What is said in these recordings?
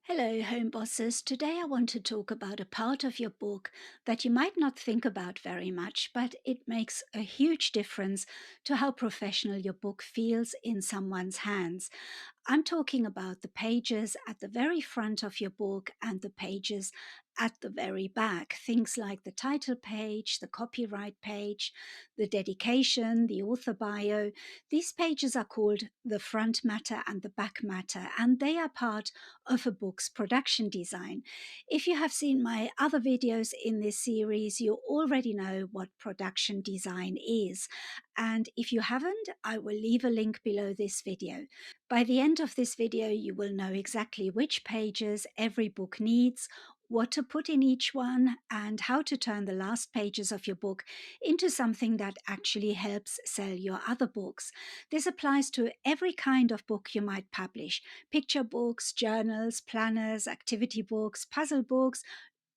Hello, home bosses. Today I want to talk about a part of your book that you might not think about very much, but it makes a huge difference to how professional your book feels in someone's hands. I'm talking about the pages at the very front of your book and the pages at the very back. Things like the title page, the copyright page, the dedication, the author bio. These pages are called the front matter and the back matter, and they are part of a book's production design. If you have seen my other videos in this series, you already know what production design is. And if you haven't, I will leave a link below this video. By the end of this video, you will know exactly which pages every book needs, what to put in each one, and how to turn the last pages of your book into something that actually helps sell your other books. This applies to every kind of book you might publish: picture books, journals, planners, activity books, puzzle books,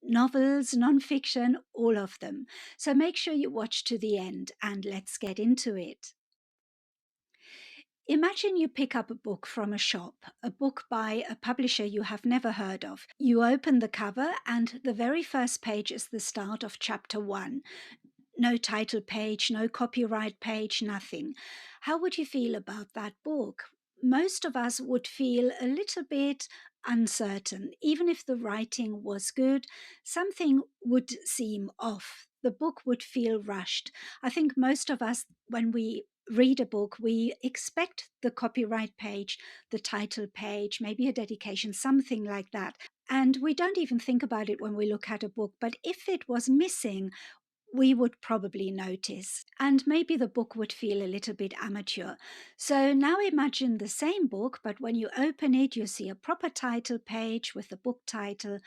novels, nonfiction, all of them. So make sure you watch to the end and let's get into it. Imagine you pick up a book from a shop, a book by a publisher you have never heard of. You open the cover, and the very first page is the start of chapter 1. No title page, no copyright page, nothing. How would you feel about that book? Most of us would feel a little bit uncertain. Even if the writing was good, something would seem off. The book would feel rushed. I think most of us, when we read a book, we expect the copyright page, the title page, maybe a dedication, something like that. And we don't even think about it when we look at a book. But if it was missing, we would probably notice, and maybe the book would feel a little bit amateur. So now imagine the same book, but when you open it, you see a proper title page with the book title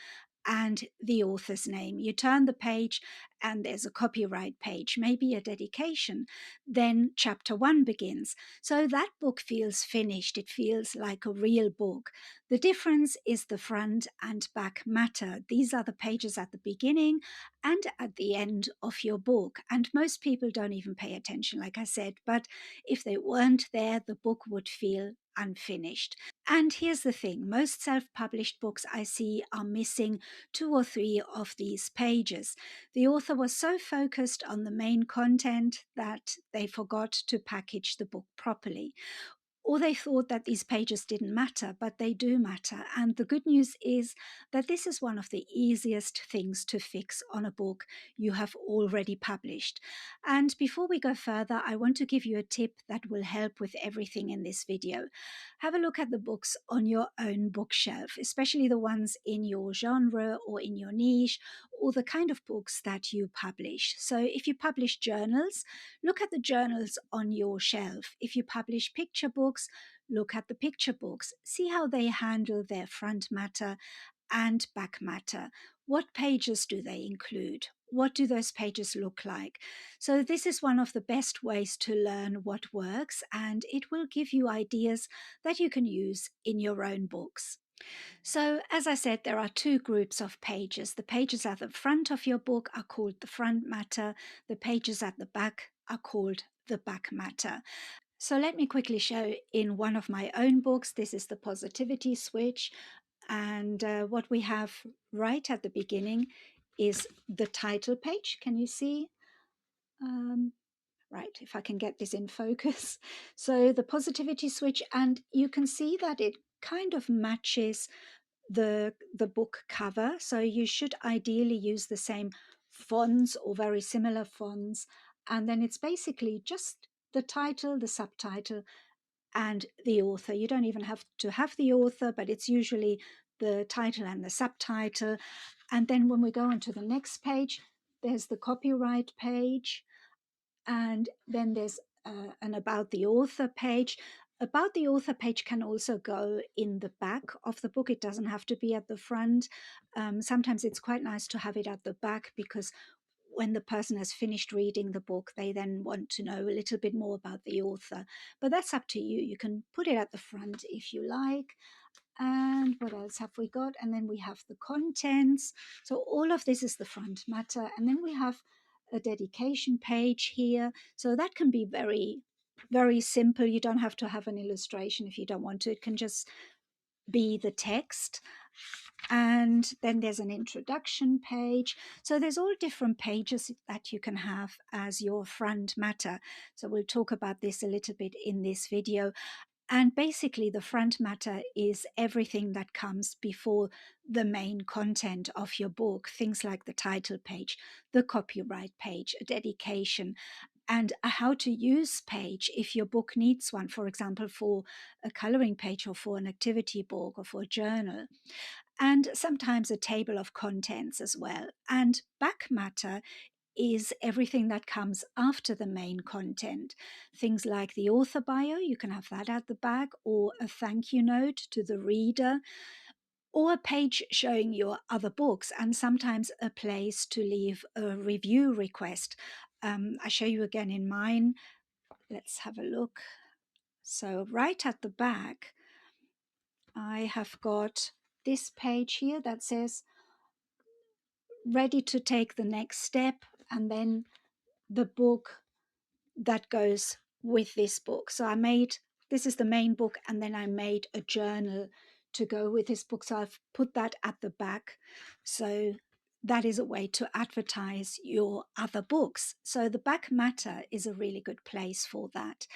and the author's name. You turn the page and there's a copyright page, maybe a dedication. Then chapter 1 begins. So that book feels finished. It feels like a real book. The difference is the front and back matter. These are the pages at the beginning and at the end of your book. And most people don't even pay attention, like I said, but if they weren't there, the book would feel unfinished. And here's the thing: most self published books I see are missing 2 or 3 of these pages. The author was so focused on the main content that they forgot to package the book properly. Or they thought that these pages didn't matter, but they do matter. And the good news is that this is one of the easiest things to fix on a book you have already published. And before we go further, I want to give you a tip that will help with everything in this video. Have a look at the books on your own bookshelf, especially the ones in your genre or in your niche, or the kind of books that you publish. So if you publish journals, look at the journals on your shelf. If you publish picture books, look at the picture books. See how they handle their front matter and back matter. What pages do they include? What do those pages look like? So this is one of the best ways to learn what works, and it will give you ideas that you can use in your own books. So, as I said, there are 2 groups of pages. The pages at the front of your book are called the front matter. The pages at the back are called the back matter. So let me quickly show in one of my own books. This is the Positivity Switch. And what we have right at the beginning is the title page. Can you see? Right, if I can get this in focus. So the Positivity Switch, and you can see that it kind of matches the book cover. So you should ideally use the same fonts or very similar fonts. And then it's basically just the title, the subtitle, and the author. You don't even have to have the author, but it's usually the title and the subtitle. And then when we go on to the next page, there's the copyright page, and then there's an about the author page. About the author page can also go in the back of the book. It doesn't have to be at the front. Sometimes it's quite nice to have it at the back, because when the person has finished reading the book, they then want to know a little bit more about the author. But that's up to you. You can put it at the front if you like. And what else have we got? And then we have the contents. So all of this is the front matter. And then we have a dedication page here. So that can be very, very simple. You don't have to have an illustration if you don't want to. It can just be the text. And then there's an introduction page. So there's all different pages that you can have as your front matter. So we'll talk about this a little bit in this video. And basically, the front matter is everything that comes before the main content of your book, things like the title page, the copyright page, a dedication, and a how to use page if your book needs one, for example, for a coloring page or for an activity book or for a journal, and sometimes a table of contents as well. And back matter is everything that comes after the main content. Things like the author bio, you can have that at the back, or a thank you note to the reader, or a page showing your other books, and sometimes a place to leave a review request. I show you again in mine. Let's have a look. So right at the back, I have got this page here that says ready to take the next step, and then the book that goes with this book. So I made, this is the main book, and then I made a journal to go with this book. So I've put that at the back. So that is a way to advertise your other books. So the back matter is a really good place for that.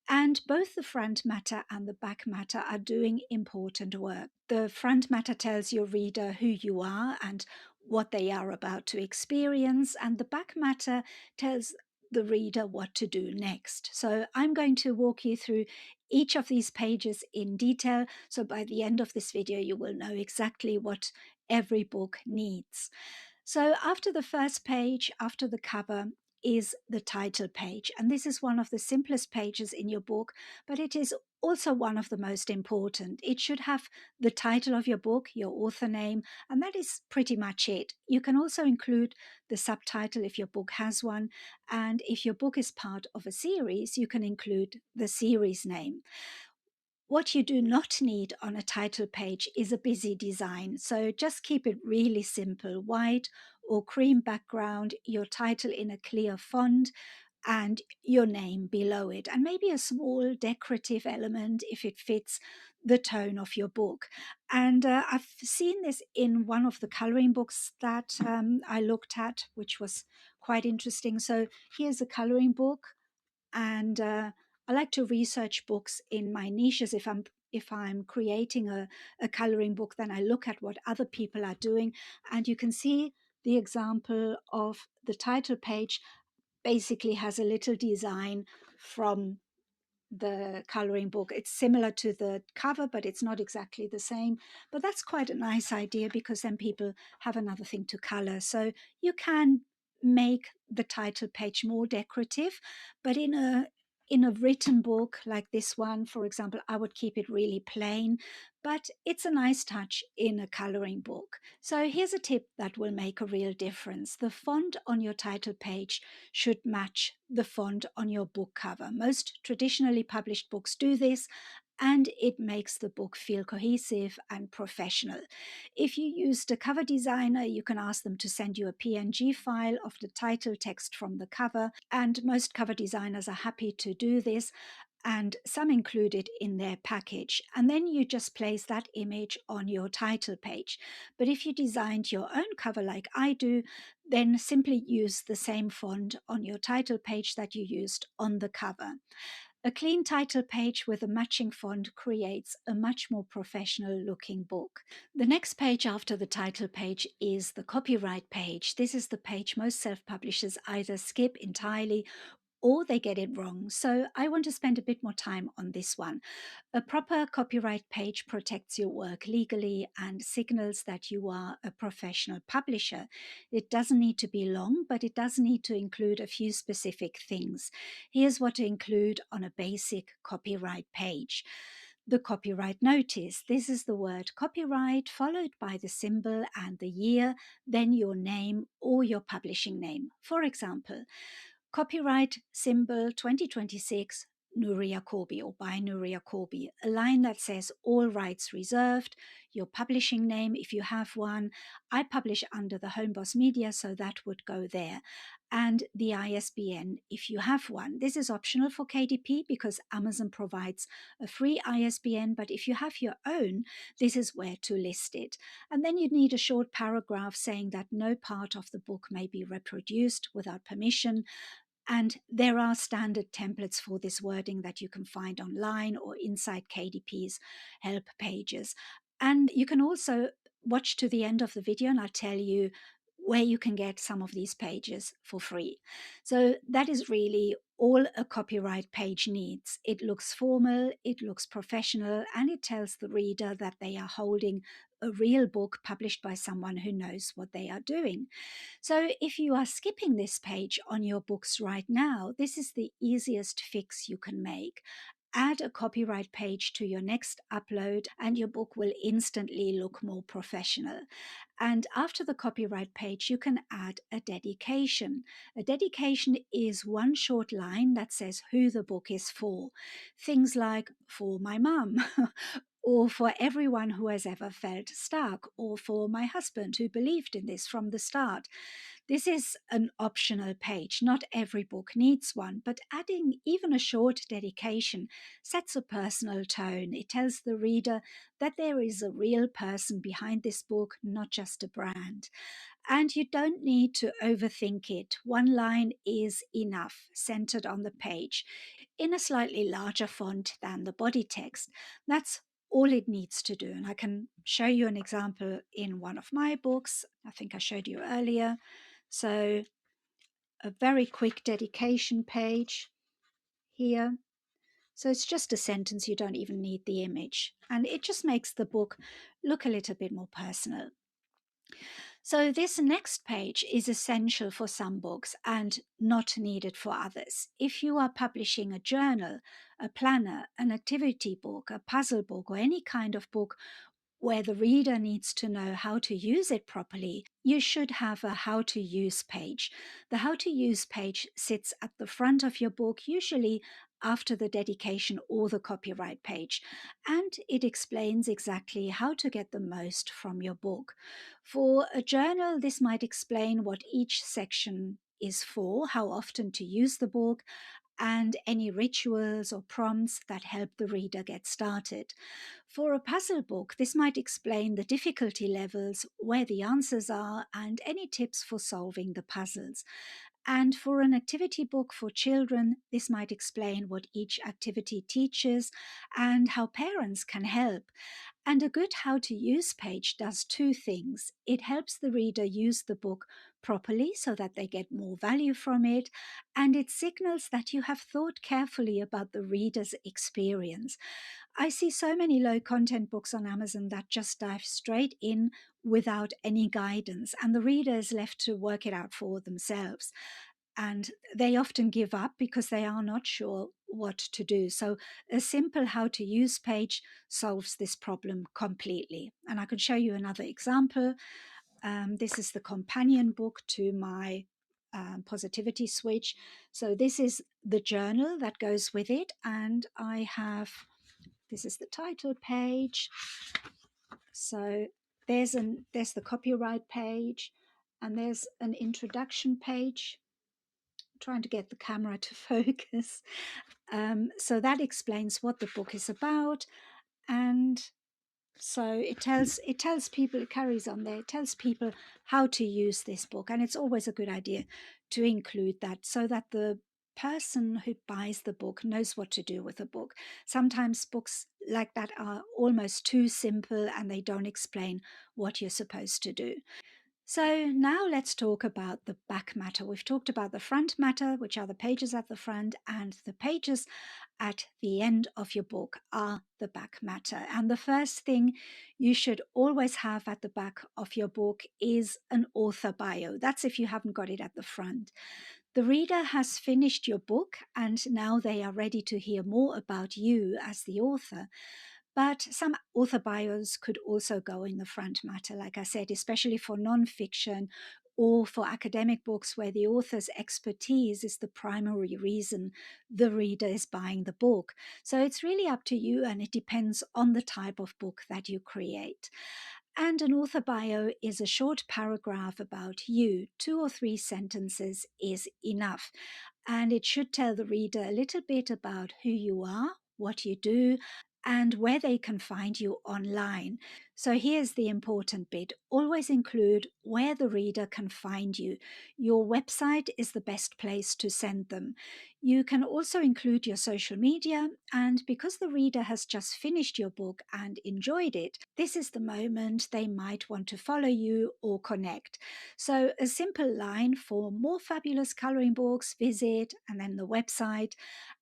And both the front matter and the back matter are doing important work. The front matter tells your reader who you are and what they are about to experience, and the back matter tells the reader what to do next. So I'm going to walk you through each of these pages in detail. So by the end of this video, you will know exactly what every book needs. So after the first page, after the cover, is the title page. And this is one of the simplest pages in your book, but it is also one of the most important. It should have the title of your book, your author name, and that is pretty much it. You can also include the subtitle if your book has one. And if your book is part of a series, you can include the series name. What you do not need on a title page is a busy design. So just keep it really simple, white or cream background, your title in a clear font, and your name below it, and maybe a small decorative element if it fits the tone of your book. And I've seen this in one of the coloring books that I looked at, which was quite interesting. So here's a coloring book, and I like to research books in my niches. If I'm creating a coloring book, then I look at what other people are doing, and you can see the example of the title page basically has a little design from the coloring book. It's similar to the cover, but it's not exactly the same. But that's quite a nice idea, because then people have another thing to color. So you can make the title page more decorative, but in a written book like this one, for example, I would keep it really plain, but it's a nice touch in a coloring book. So here's a tip that will make a real difference. The font on your title page should match the font on your book cover. Most traditionally published books do this, and it makes the book feel cohesive and professional. If you used a cover designer, you can ask them to send you a PNG file of the title text from the cover, and most cover designers are happy to do this, and some include it in their package. And then you just place that image on your title page. But if you designed your own cover like I do, then simply use the same font on your title page that you used on the cover. A clean title page with a matching font creates a much more professional looking book. The next page after the title page is the copyright page. This is the page most self-publishers either skip entirely or they get it wrong. So I want to spend a bit more time on this one. A proper copyright page protects your work legally and signals that you are a professional publisher. It doesn't need to be long, but it does need to include a few specific things. Here's what to include on a basic copyright page. The copyright notice. This is the word copyright followed by the symbol and the year, then your name or your publishing name. For example, copyright symbol 2026, Nuria Corby or by Nuria Corby, a line that says all rights reserved, your publishing name if you have one. I publish under the Homeboss Media, so that would go there. And the ISBN if you have one. This is optional for KDP because Amazon provides a free ISBN, but if you have your own, this is where to list it. And then you'd need a short paragraph saying that no part of the book may be reproduced without permission. And there are standard templates for this wording that you can find online or inside KDP's help pages. And you can also watch to the end of the video and I'll tell you where you can get some of these pages for free. So that is really all a copyright page needs. It looks formal, it looks professional, and it tells the reader that they are holding a real book published by someone who knows what they are doing. So if you are skipping this page on your books right now, this is the easiest fix you can make. Add a copyright page to your next upload and your book will instantly look more professional. And after the copyright page, you can add a dedication. A dedication is one short line that says who the book is for. Things like, for my mum, or for everyone who has ever felt stuck, or for my husband who believed in this from the start. This is an optional page. Not every book needs one, but adding even a short dedication sets a personal tone. It tells the reader that there is a real person behind this book, not just a brand. And you don't need to overthink it. One line is enough, centered on the page, in a slightly larger font than the body text. That's all it needs to do. And I can show you an example in one of my books. I think I showed you earlier. So a very quick dedication page here. So it's just a sentence, you don't even need the image. And it just makes the book look a little bit more personal. So this next page is essential for some books and not needed for others. If you are publishing a journal, a planner, an activity book, a puzzle book, or any kind of book where the reader needs to know how to use it properly, you should have a how to use page. The how to use page sits at the front of your book, usually after the dedication or the copyright page, and it explains exactly how to get the most from your book. For a journal, this might explain what each section is for, how often to use the book, and any rituals or prompts that help the reader get started. For a puzzle book, this might explain the difficulty levels, where the answers are, and any tips for solving the puzzles. And for an activity book for children, this might explain what each activity teaches and how parents can help. And a good how to use page does two things. It helps the reader use the book properly so that they get more value from it, and it signals that you have thought carefully about the reader's experience. I see so many low content books on Amazon that just dive straight in without any guidance, and the reader is left to work it out for themselves. And they often give up because they are not sure what to do. So a simple how to use page solves this problem completely. And I can show you another example. This is the companion book to my Positivity Switch. So this is the journal that goes with it. And I have, this is the title page. So there's the copyright page and there's an introduction page. I'm trying to get the camera to focus. So that explains what the book is about, and so it tells people, it carries on there, it tells people how to use this book, and it's always a good idea to include that so that the person who buys the book knows what to do with the book. Sometimes books like that are almost too simple and they don't explain what you're supposed to do. So now let's talk about the back matter. We've talked about the front matter, which are the pages at the front, and the pages at the end of your book are the back matter. And the first thing you should always have at the back of your book is an author bio. That's if you haven't got it at the front. The reader has finished your book and now they are ready to hear more about you as the author. But some author bios could also go in the front matter, like I said, especially for nonfiction or for academic books where the author's expertise is the primary reason the reader is buying the book. So it's really up to you, and it depends on the type of book that you create. And an author bio is a short paragraph about you. 2 or 3 sentences is enough. And it should tell the reader a little bit about who you are, what you do, and where they can find you online. So here's the important bit. Always include where the reader can find you. Your website is the best place to send them. You can also include your social media, and because the reader has just finished your book and enjoyed it, this is the moment they might want to follow you or connect. So a simple line: for more fabulous coloring books, visit, and then the website,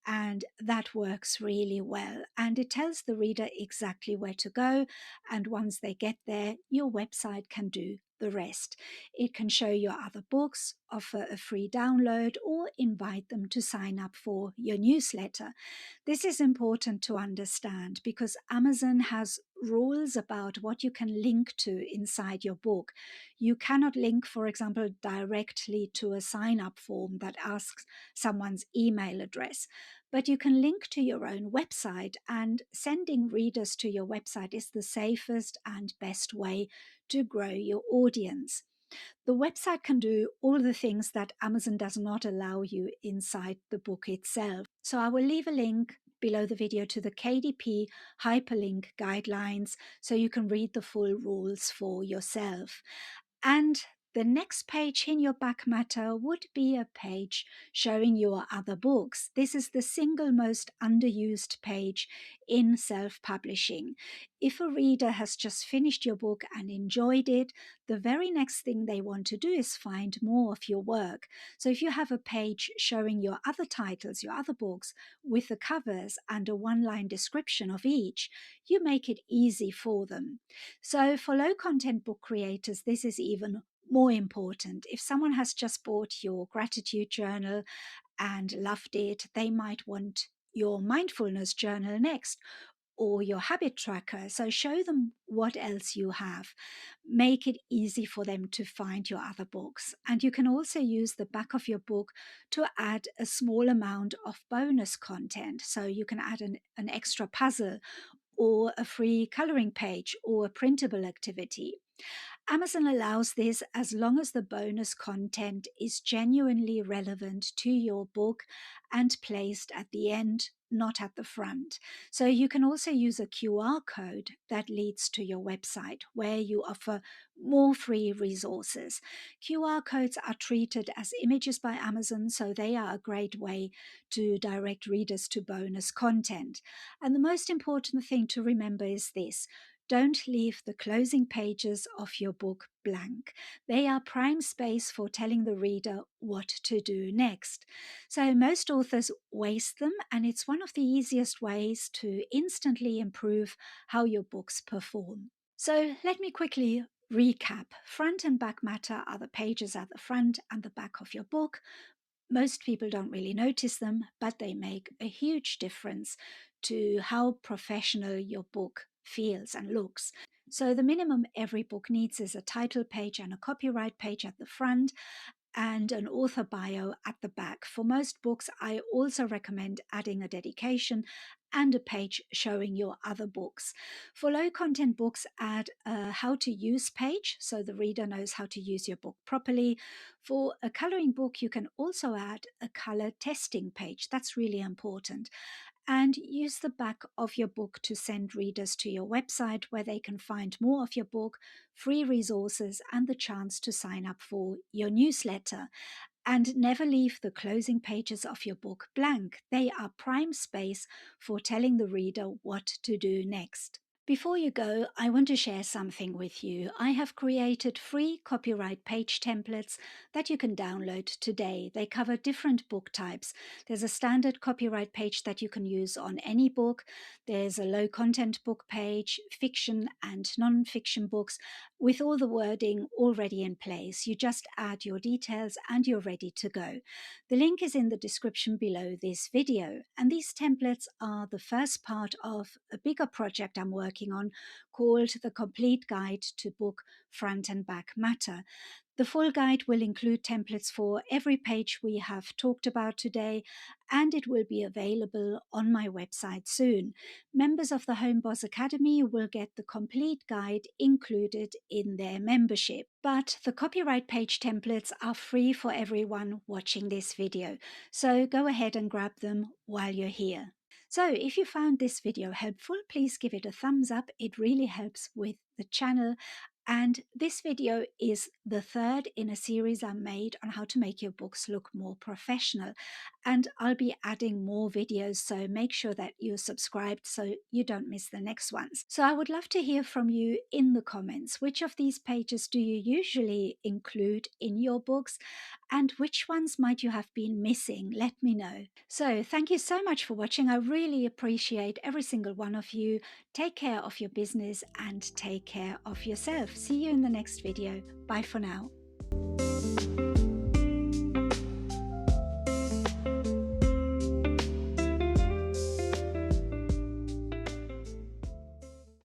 and that works really well. And it tells the reader exactly where to go. And once they get there, your website can do the rest. It can show your other books, offer a free download, or invite them to sign up for your newsletter. This is important to understand because Amazon has rules about what you can link to inside your book. You cannot link, for example, directly to a sign up form that asks someone's email address, but you can link to your own website, and sending readers to your website is the safest and best way to grow your audience. The website can do all the things that Amazon does not allow you inside the book itself. So I will leave a link below the video to the KDP hyperlink guidelines so you can read the full rules for yourself. And the next page in your back matter would be a page showing your other books. This is the single most underused page in self-publishing. If a reader has just finished your book and enjoyed it, the very next thing they want to do is find more of your work. So if you have a page showing your other titles, your other books, with the covers and a one-line description of each, you make it easy for them. So for low content book creators, this is even more important. If someone has just bought your gratitude journal and loved it, they might want your mindfulness journal next, or your habit tracker. So show them what else you have. Make it easy for them to find your other books. And you can also use the back of your book to add a small amount of bonus content. So you can add an extra puzzle, or a free coloring page, or a printable activity. Amazon allows this as long as the bonus content is genuinely relevant to your book and placed at the end, not at the front. So you can also use a QR code that leads to your website where you offer more free resources. QR codes are treated as images by Amazon, so they are a great way to direct readers to bonus content. And the most important thing to remember is this: don't leave the closing pages of your book blank. They are prime space for telling the reader what to do next. So most authors waste them, and it's one of the easiest ways to instantly improve how your books perform. So let me quickly recap. Front and back matter are the pages at the front and the back of your book. Most people don't really notice them, but they make a huge difference to how professional your book feels and looks. So the minimum every book needs is a title page and a copyright page at the front, and an author bio at the back. For most books, I also recommend adding a dedication and a page showing your other books. For low content books, add a how to use page so the reader knows how to use your book properly. For a coloring book, you can also add a color testing page. That's really important. And use the back of your book to send readers to your website where they can find more of your book, free resources, and the chance to sign up for your newsletter. And never leave the closing pages of your book blank. They are prime space for telling the reader what to do next. Before you go, I want to share something with you. I have created free copyright page templates that you can download today. They cover different book types. There's a standard copyright page that you can use on any book. There's a low content book page, fiction and non-fiction books, with all the wording already in place. You just add your details and you're ready to go. The link is in the description below this video. And these templates are the first part of a bigger project I'm working working on called The Complete Guide to Book Front and Back Matter. The full guide will include templates for every page we have talked about today, and it will be available on my website soon. Members of the Home Boss Academy will get the complete guide included in their membership. But the copyright page templates are free for everyone watching this video, so go ahead and grab them while you're here. So if you found this video helpful, please give it a thumbs up. It really helps with the channel. And this video is the third in a series I made on how to make your books look more professional. And I'll be adding more videos, so make sure that you're subscribed so you don't miss the next ones. So I would love to hear from you in the comments. Which of these pages do you usually include in your books? And which ones might you have been missing? Let me know. So thank you so much for watching. I really appreciate every single one of you. Take care of your business and take care of yourself. See you in the next video. Bye for now.